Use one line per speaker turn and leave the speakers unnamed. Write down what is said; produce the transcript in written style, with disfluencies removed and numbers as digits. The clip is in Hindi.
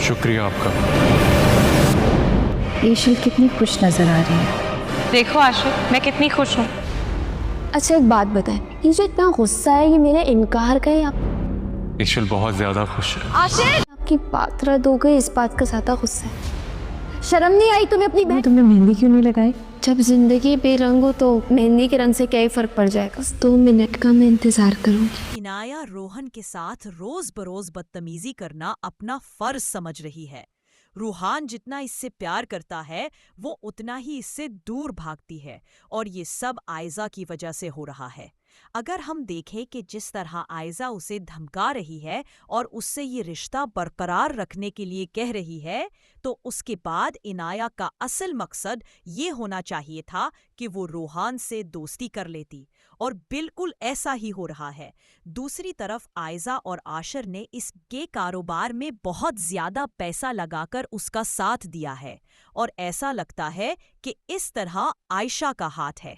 शुक्रिया आपका।
ईशल कितनी खुश नजर आ रही है।
देखो आशिक, मैं कितनी खुश हूँ।
अच्छा एक बात बताएं, ये जो इतना गुस्सा है ये मेरे इनकार का है या
ईशल बहुत ज्यादा खुश है।
आपकी बात रद्द हो गई, इस बात का ज्यादा गुस्सा है? शर्म नहीं आई तुम्हें अपनी बहन?
तुमने मेहंदी क्यों नहीं लगाई?
जब जिंदगी बेरंग हो तो मेहंदी के रंग से क्या ही फर्क पड़ जाएगा। 2 मिनट का मैं इंतजार करूंगी।
इनाया रोहन के साथ रोज बरोज बदतमीजी करना अपना फर्ज समझ रही है। रूहान जितना इससे प्यार करता है वो उतना ही इससे दूर भागती है और ये सब आयजा की वजह से हो रहा है। अगर हम देखें कि जिस तरह आयजा उसे धमका रही है और उससे ये रिश्ता बरकरार रखने के लिए कह रही है, तो उसके बाद इनाया का असल मकसद ये होना चाहिए था कि वो रूहान से दोस्ती कर लेती, और बिल्कुल ऐसा ही हो रहा है। दूसरी तरफ आयजा और आशर ने इस गे कारोबार में बहुत ज्यादा पैसा लगाकर उसका साथ दिया है और ऐसा लगता है कि इस तरह आयशा का हाथ है।